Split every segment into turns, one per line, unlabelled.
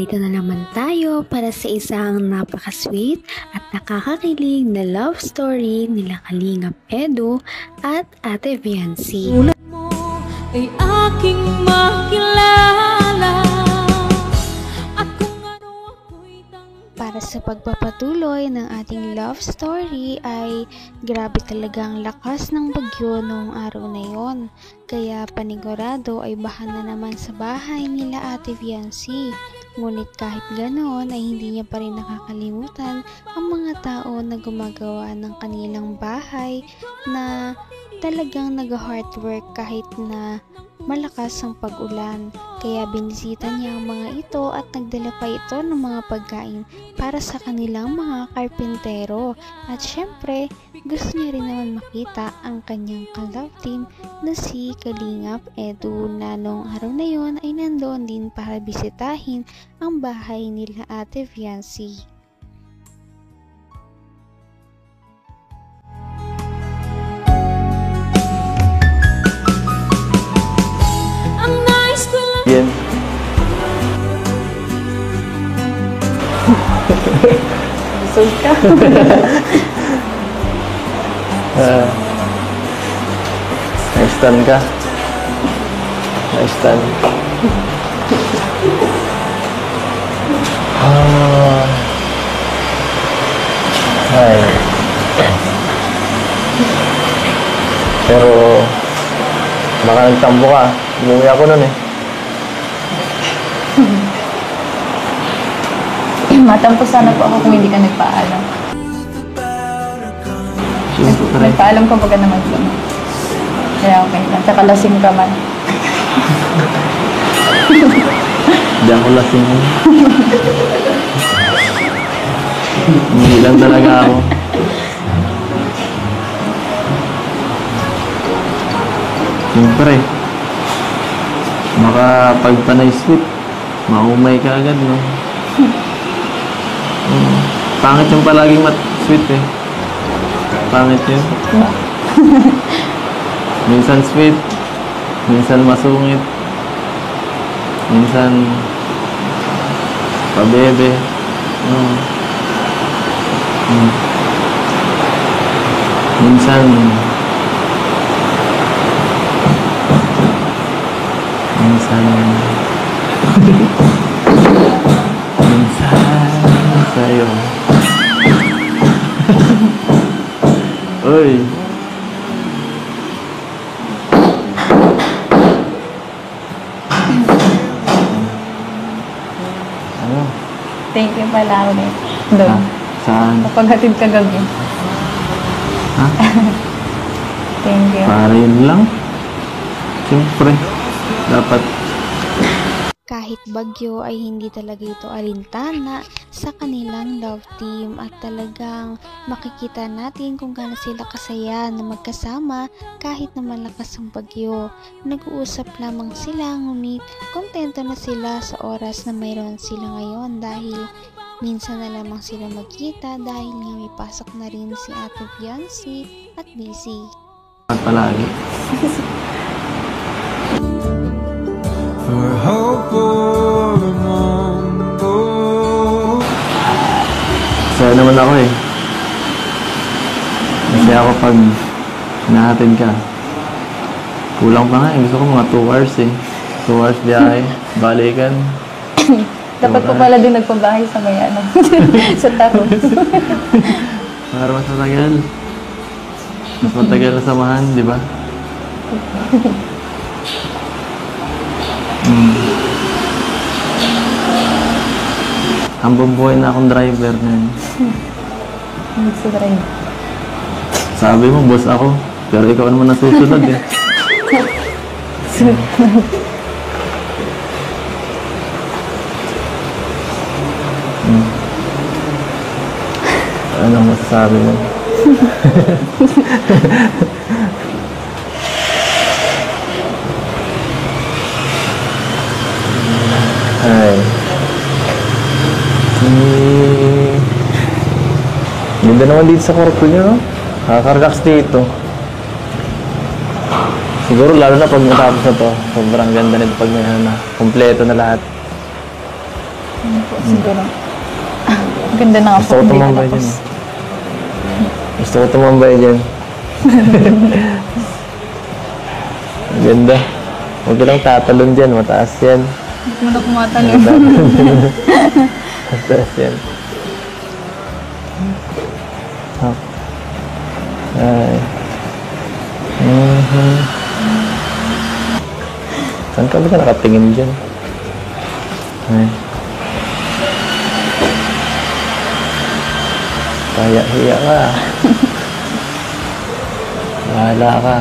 Narito na naman tayo para sa isang napaka-sweet at nakakakilig na love story nila Kalingap Edu at Ate Viancy.
Tulad mo ay aking makilala at kung ano ako'y
Para sa pagpapatuloy ng ating love story ay grabe talagang lakas ng bagyo noong araw na yon. Kaya panigurado ay baha na naman sa bahay nila Ate Viancy. Ngunit kahit ganoon ay hindi niya pa rin nakakalimutan ang mga tao na gumagawa ng kanilang bahay na talagang nag-hard work kahit na malakas ang pag-ulan. Kaya binisita niya ang mga ito at nagdala pa ito ng mga pagkain para sa kanilang mga karpintero. At syempre, gusto niya rin naman makita ang kanyang ka-love team na si Kalingap Edu na noong araw na yon ay nandoon din para bisitahin ang bahay nila Ate Viancy.
Yan.
Busog ka.
Nice-tan ka. Nice-tan. Ay. Pero baka nagtambo ka. Umuwi ako nun eh.
Matampo sana po ako kung hindi ka nagpaalam.
Siyempre.
Nagpaalam ka baga naman po. Kaya okay lang. Tsaka lasing ka man.
Hindi ako lasing. Hindi lang talaga ako. Siyempre. Makapagpanay sweet. Maumay ka agad, no? Pangit yung palaging sweet eh. Pangit yun. Minsan sweet, minsan masungit, minsan pabebe. Minsan sa'yo. Uy. Ano?
Thank you pala ulit. Doon.
Saan?
Kapaghatid ka gabi.
Ha?
Thank you.
Para yun lang. Siyempre. Dapat.
Kahit bagyo ay hindi talaga ito alintana sa kanilang love team at talagang makikita natin kung gaano sila kasaya na magkasama kahit na malakas ang bagyo. Nag-uusap lamang sila ngunit kontento na sila sa oras na mayroon sila ngayon dahil minsan na lamang sila magkita dahil nga may pasok na rin si Ate Viancy at busy.
At palagi. Saya naman ako eh. Masaya ako pag nahatid ka. Kulang pa nga eh. Gusto ko mga 2 hours eh. 2 hours biyahe. Balikan.
Dapat ko pala din nagpabahay sa may ano. Sa taro.
Para mas matagal. Mas matagal na samahan, di ba? Hambang buhay na akong driver na yun.
Hindi sa drive.
Sabi mo, boss ako. Pero ikaw naman nasusunod eh. Anong masasabi mo? Ay. Ganda naman dito sa kwarto nyo, no? Nakaka-relax dito. Siguro lalo na pag matapos na to, sobrang ganda nito pag may ano na, kompleto na lahat.
Ano po, siguro. Ang ganda na nga
Gusto
po.
ko
Hindi
tumambay
natapos.
dyan. Gusto ko tumambay dyan. Ang ganda. Huwag ka lang tatalon dyan. Mataas yan.
Hindi mo na kumatalon.
Mataas yan. Oh. Ay. Saan ka ba ka nakatingin dyan? Ay. Kaya-hiya ka. Bahala ka.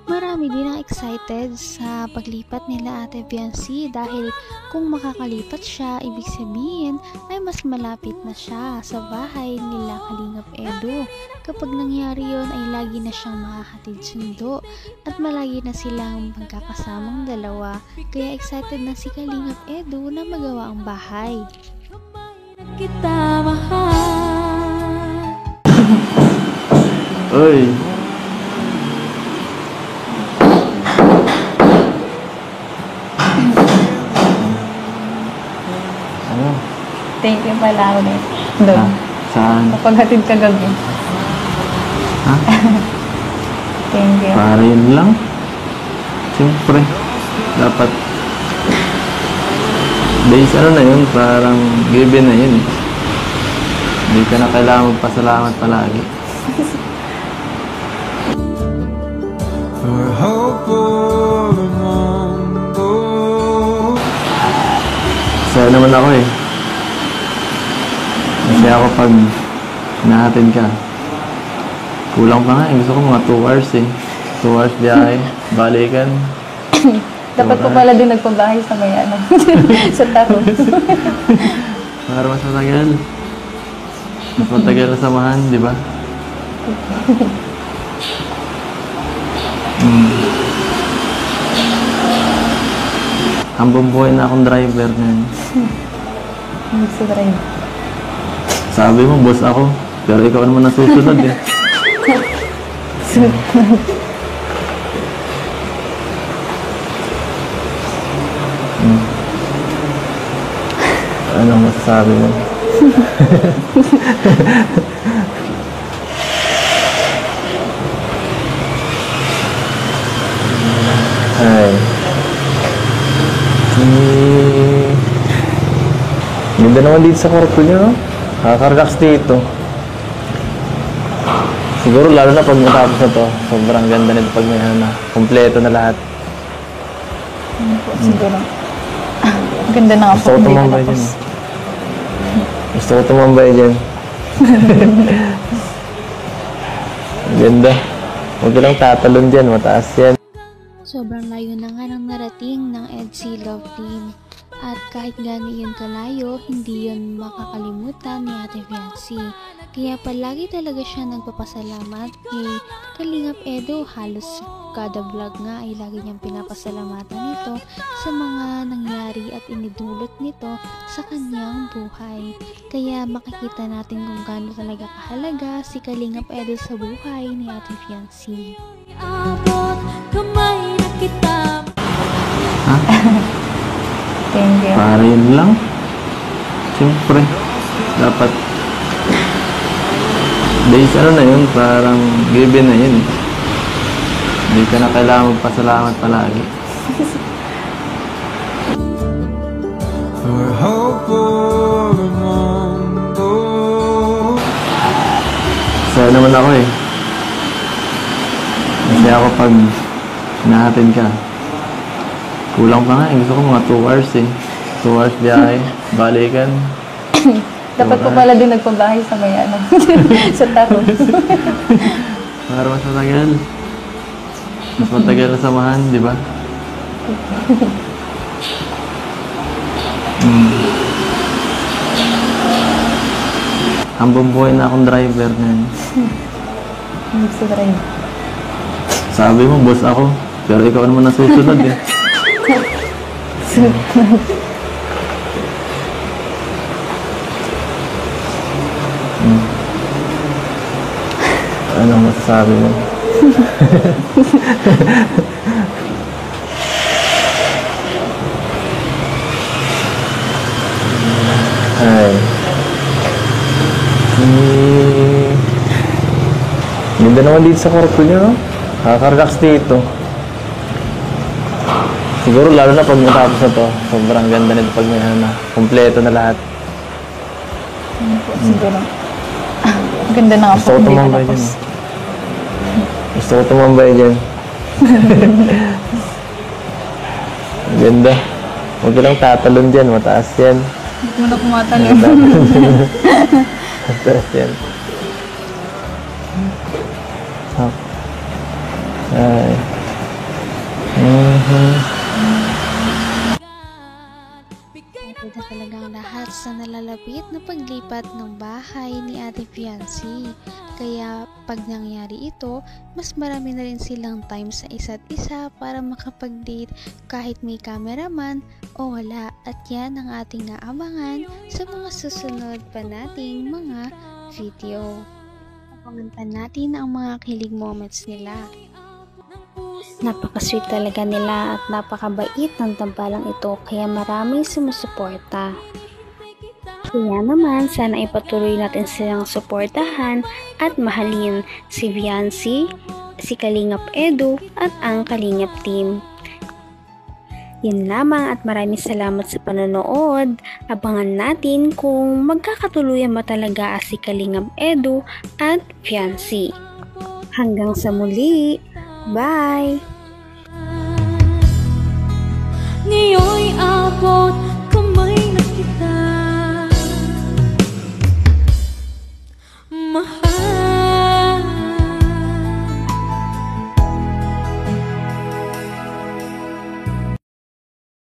Marami din ang excited sa paglipat nila Ate Biancy dahil kung makakalipat siya, ibig sabihin ay mas malapit na siya sa bahay nila Kalingap Edu. Kapag nangyari yon ay lagi na siyang mahahatid sundo at malagi na silang magkakasamang dalawa. Kaya excited na si Kalingap Edu na magawa ang bahay.
Kita mahal.
Uy! Ano?
Thank you pala ulit. Doon.
Saan?
Kapaghatid ka gabi.
Ha?
Thank you.
Para yun lang? Siyempre. Dapat base ano na yun, parang given na yun. Hindi ka na kailangan magpasalamat palagi. Saya naman ako eh. Kasi ako pag natin ka. Kulang pa nga eh. Gusto ko mga 2 hours eh. 2 hours biyahe. Balikan.
Dapat po pala din nagpabahay sa may ano. Sa Taro.
Para mas matagal. Mas matagal na samahan, di ba? Hambang buhay na akong driver ngayon.
Sa drive.
Sabi mo, boss ako. Pero ikaw naman nasusunod eh. Ano masasabi mo? Ay. Ganda naman dito sa kwarto niyo, no? Nakaka-relax dito. Siguro lalo na pag matapos na to, sobrang ganda nito pag may ano na, kompleto na lahat.
Ano po, siguro. Ang ganda na nga
Gusto
po.
ko
Hindi
tumambay
natapos.
dyan. Gusto ko tumambay dyan. Ganda. Huwag ka lang tatalon dyan, mataas yan.
Sobrang layo na nga ng narating ng EDC Love Team. At kahit gano'n yun kalayo, hindi yun makakalimutan ni Ate Biancy. Kaya palagi talaga siya nagpapasalamat kay Kalingap Edu. Halos kada vlog nga ay lagi niyang pinapasalamatan nito sa mga nangyari at inidulot nito sa kanyang buhay. Kaya makikita natin kung gaano talaga kahalaga si Kalingap Edu sa buhay ni Ate Biancy.
Abot kamay na kita.
Thank you.
Para yun lang. Siyempre. Dapat base ano na yun, parang given na yun. Hindi ka na kailangan magpasalamat palagi. Saya naman ako eh. Kasi ako pag natin ka. Kulang pa nga eh. Gusto ko mga 2 hours eh. 2 hours biyahe. Balikan.
Dapat po pala din nagpabahay sa may ano. Sa Taro.
Para mas matagal. Mas matagal na samahan, di ba? Hambang buhay na akong driver ngayon.
Sa drive.
Sabi mo, boss ako. Pero ikaw naman nasusunod eh. Ano masasabi mo? Ganda naman dito sa kwarto niyo, no? Nakakarelax dito. Siguro lalo na pag natapos na to, sobrang ganda nito pag may na. Kompleto na lahat.
Siguro. Ang ganda na nga
Gusto ko tumambay dyan. Gusto ko tumambay dyan. Ang ganda. Huwag ka lang tatalon dyan, mataas yan.
Hindi mo na kumatalon.
Mataas yan. Ay.
Maganda talagang lahat sa nalalapit na paglipat ng bahay ni Ate Fiancé. Kaya pag nangyari ito, mas marami na rin silang time sa isa't isa para makapag-date kahit may cameraman o wala. At yan ang ating naabangan sa mga susunod pa nating mga video. Abangan pa natin ang mga kilig moments nila. Napaka-sweet talaga nila at napakabait ng tambalang ito kaya maraming sumusuporta. Kaya naman sana ipatuloy natin silang suportahan at mahalin si Fiancé, si Kalingap Edu at ang Kalingap team. Yun lamang at maraming salamat sa panonood. Abangan natin kung magkakatuluyan ba talaga si Kalingap Edu at Fiancé. Hanggang sa muli! Bye!
Ngayon'y abot